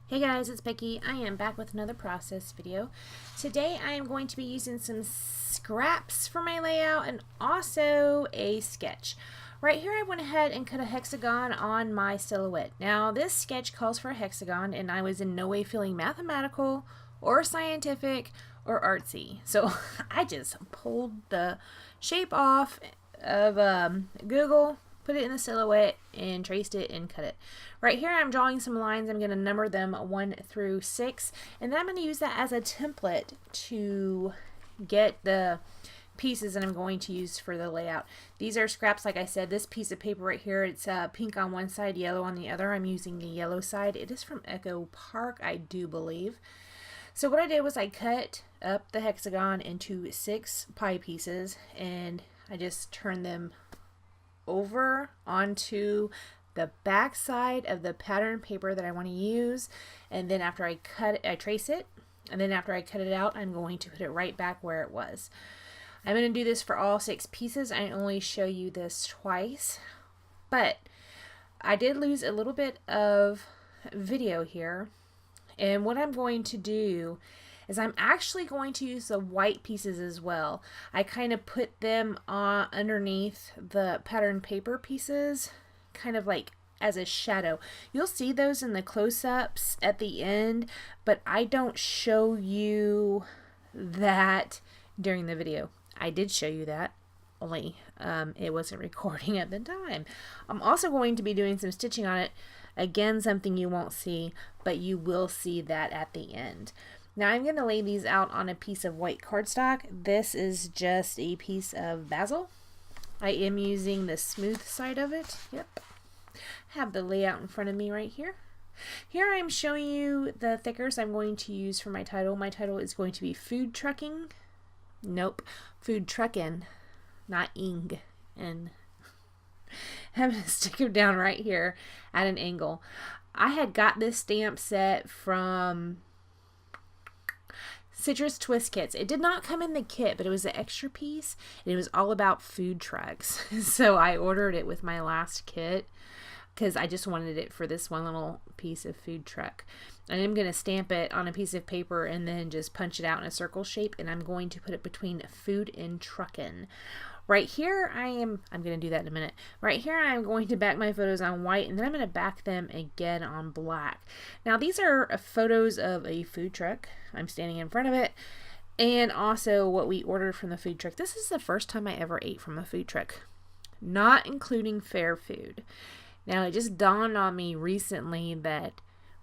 Hey guys, it's Becky. I am back with another process video. Today I am going to be using some scraps for my layout and also a sketch. Right here I went ahead and cut a hexagon on my silhouette. Now this sketch calls for a hexagon and I was in no way feeling mathematical or scientific or artsy. So I just pulled the shape off of Google, put it in the silhouette and traced it and cut it. Right here I'm drawing some lines. I'm going to number them 1 through 6 and then I'm going to use that as a template to get the pieces that I'm going to use for the layout. These are scraps, like I said. This piece of paper right here, it's pink on one side, yellow on the other. I'm using the yellow side. It is from Echo Park, I do believe. So what I did was I cut up the hexagon into 6 pie pieces and I just turned them over onto the back side of the pattern paper that I want to use, and then after I cut it, I trace it, and then after I cut it out, I'm going to put it right back where it was. I'm going to do this for all 6 pieces. I only show you this twice, but I did lose a little bit of video here, and what I'm going to do is I'm actually going to use the white pieces as well. I kind of put them on underneath the pattern paper pieces, kind of like as a shadow. You'll see those in the close-ups at the end, but I don't show you that during the video. I did show you that, only it wasn't recording at the time. I'm also going to be doing some stitching on it. Again, something you won't see, but you will see that at the end. Now I'm going to lay these out on a piece of white cardstock. This is just a piece of basil. I am using the smooth side of it. Yep. Have the layout in front of me right here. Here I'm showing you the thickers I'm going to use for my title. My title is going to be Food Trucking. Nope. Food Truckin, not ing. And I'm going to stick them down right here at an angle. I had got this stamp set from Citrus Twist Kits. It did not come in the kit, but it was an extra piece, and it was all about food trucks. So I ordered it with my last kit because I just wanted it for this one little piece of food truck. And I'm going to stamp it on a piece of paper and then just punch it out in a circle shape, and I'm going to put it between food and truckin'. Right here I'm going to do that in a minute. Right here I'm going to back my photos on white, and then I'm going to back them again on black. Now these are photos of a food truck. I'm standing in front of it, and also what we ordered from the food truck. This is the first time I ever ate from a food truck, not including fair food. Now it just dawned on me recently that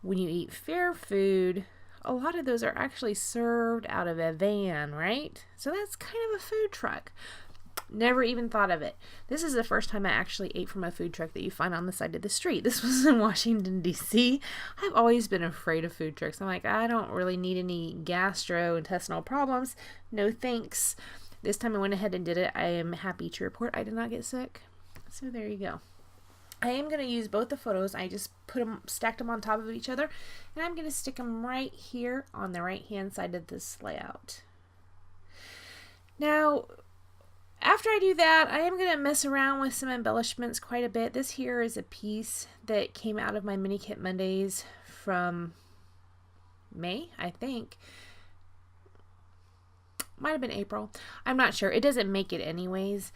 when you eat fair food, a lot of those are actually served out of a van, right? So that's kind of a food truck. Never even thought of it. This is the first time I actually ate from a food truck that you find on the side of the street. This was in Washington, D.C. I've always been afraid of food trucks. I'm like, I don't really need any gastrointestinal problems. No thanks. This time I went ahead and did it. I am happy to report I did not get sick. So there you go. I am going to use both the photos. I just stacked them on top of each other, and I'm going to stick them right here on the right hand side of this layout. Now, after I do that, I am going to mess around with some embellishments quite a bit. This here is a piece that came out of my Mini Kit Mondays from May, I think. Might have been April. I'm not sure. It doesn't make it anyways.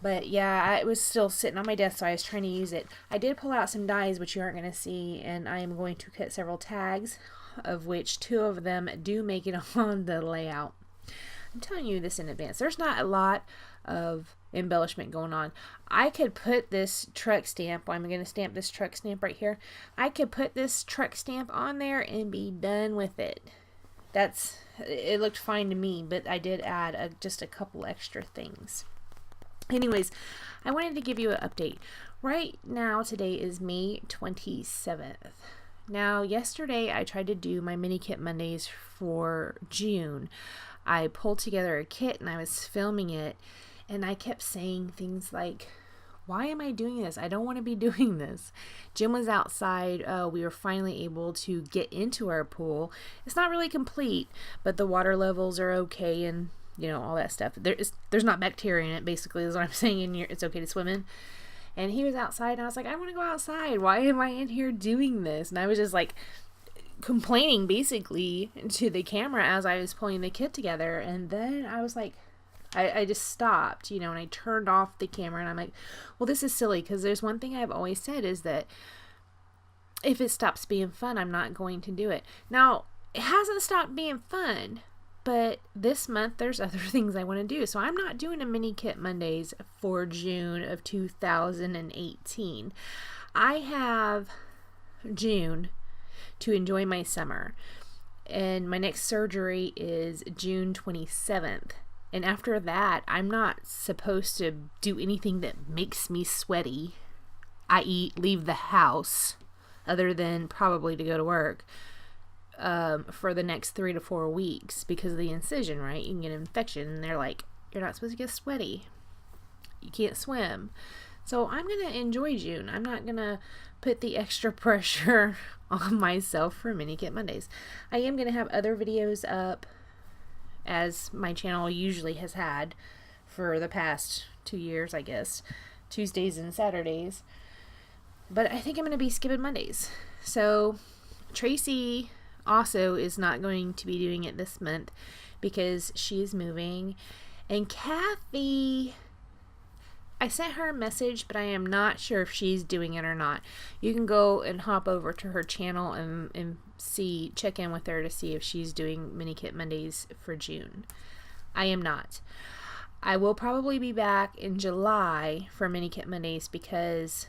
But yeah, it was still sitting on my desk, so I was trying to use it. I did pull out some dies, which you aren't going to see, and I am going to cut several tags, of which 2 of them do make it on the layout. I'm telling you this in advance. There's not a lot of embellishment going on. I could put this truck stamp, I'm going to stamp this truck stamp right here. I could put this truck stamp on there and be done with it. It looked fine to me, but I did add just a couple extra things. Anyways, I wanted to give you an update. Right now, today is May 27th. Now, yesterday I tried to do my Mini Kit Mondays for June. I pulled together a kit and I was filming it, and I kept saying things like, why am I doing this? I don't want to be doing this. Jim was outside. We were finally able to get into our pool. It's not really complete, but the water levels are okay, and you know, all that stuff. There's not bacteria in it, basically, is what I'm saying, and it's okay to swim in. And he was outside, and I was like, I want to go outside. Why am I in here doing this? And I was just like complaining basically to the camera as I was pulling the kit together. And then I was like, I just stopped, and I turned off the camera, and I'm like, well, this is silly, because there's one thing I've always said is that if it stops being fun, I'm not going to do it. Now, it hasn't stopped being fun, but this month there's other things I want to do. So I'm not doing a mini kit Mondays for June of 2018. I have June to enjoy my summer, and my next surgery is June 27th. And after that, I'm not supposed to do anything that makes me sweaty, i.e. leave the house, other than probably to go to work, for the next 3 to 4 weeks because of the incision, right? You can get an infection, and they're like, you're not supposed to get sweaty. You can't swim. So I'm going to enjoy June. I'm not going to put the extra pressure on myself for Mini Kit Mondays. I am going to have other videos up, as my channel usually has had for the past 2 years, I guess. Tuesdays and Saturdays. But I think I'm going to be skipping Mondays. So Traci also is not going to be doing it this month because she's moving. And Kathy, I sent her a message, but I am not sure if she's doing it or not. You can go and hop over to her channel and check in with her to see if she's doing Mini Kit Mondays for June. I am not. I will probably be back in July for Mini Kit Mondays because,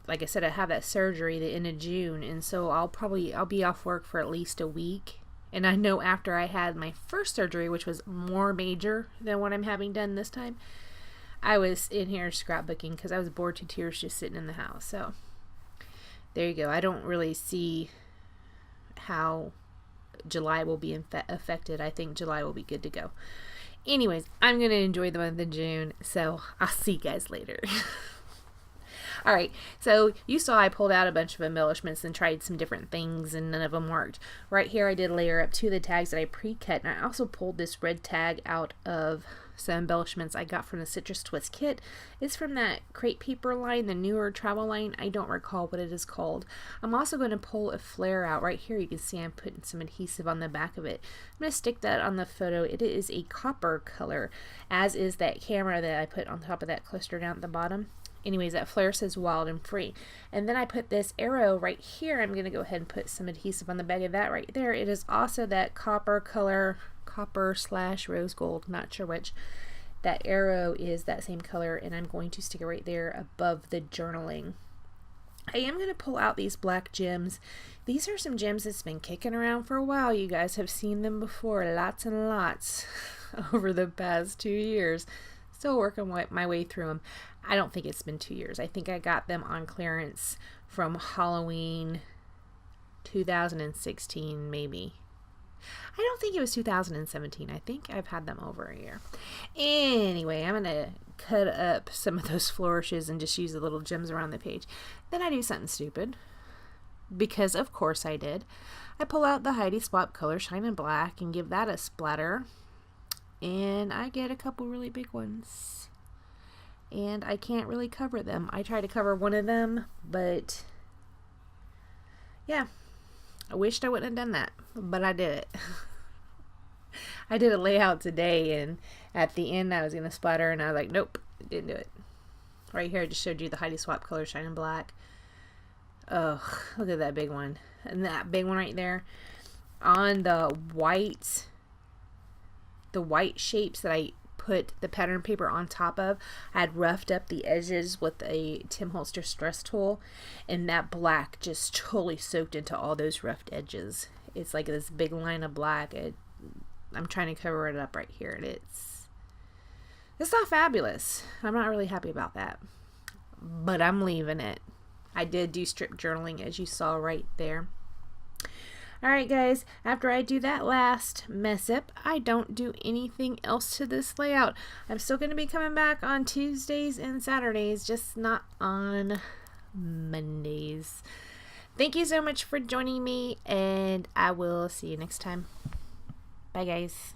like I said, I have that surgery the end of June, and so I'll be off work for at least a week. And I know after I had my first surgery, which was more major than what I'm having done this time, I was in here scrapbooking because I was bored to tears just sitting in the house. So there you go. I don't really see how July will be affected. I think July will be good to go. Anyways, I'm going to enjoy the month of June, so I'll see you guys later. Alright, so you saw I pulled out a bunch of embellishments and tried some different things, and none of them worked. Right here I did layer up 2 of the tags that I pre-cut, and I also pulled this red tag out of some embellishments I got from the Citrus Twist kit. It's from that crepe paper line, the newer travel line. I don't recall what it is called. I'm also going to pull a flare out. Right here you can see I'm putting some adhesive on the back of it. I'm going to stick that on the photo. It is a copper color, as is that camera that I put on top of that cluster down at the bottom. Anyways, that flare says wild and free. And then I put this arrow right here. I'm going to go ahead and put some adhesive on the back of that right there. It is also that copper color, copper/rose gold, not sure which. That arrow is that same color, and I'm going to stick it right there above the journaling. I am going to pull out these black gems. These are some gems that's been kicking around for a while. You guys have seen them before, lots and lots over the past 2 years. Still working my way through them. I don't think it's been 2 years. I think I got them on clearance from Halloween 2016, maybe. I don't think it was 2017. I think I've had them over a year. Anyway, I'm going to cut up some of those flourishes and just use the little gems around the page. Then I do something stupid, because of course I did. I pull out the Heidi Swap Color Shine in Black and give that a splatter. And I get a couple really big ones. And I can't really cover them. I tried to cover one of them, but yeah, I wished I wouldn't have done that, but I did it. I did a layout today, and at the end I was going to splatter, and I was like, nope, didn't do it. Right here I just showed you the Heidi Swap Color Shine in Black. Oh, look at that big one. And that big one right there. On the white shapes that I put the pattern paper on top of, I had roughed up the edges with a Tim Holtz Distress tool, and that black just totally soaked into all those roughed edges. It's like this big line of black. I'm trying to cover it up right here, and it's not fabulous. I'm not really happy about that, but I'm leaving it. I did do strip journaling, as you saw right there. Alright guys, after I do that last mess up, I don't do anything else to this layout. I'm still going to be coming back on Tuesdays and Saturdays, just not on Mondays. Thank you so much for joining me, and I will see you next time. Bye guys.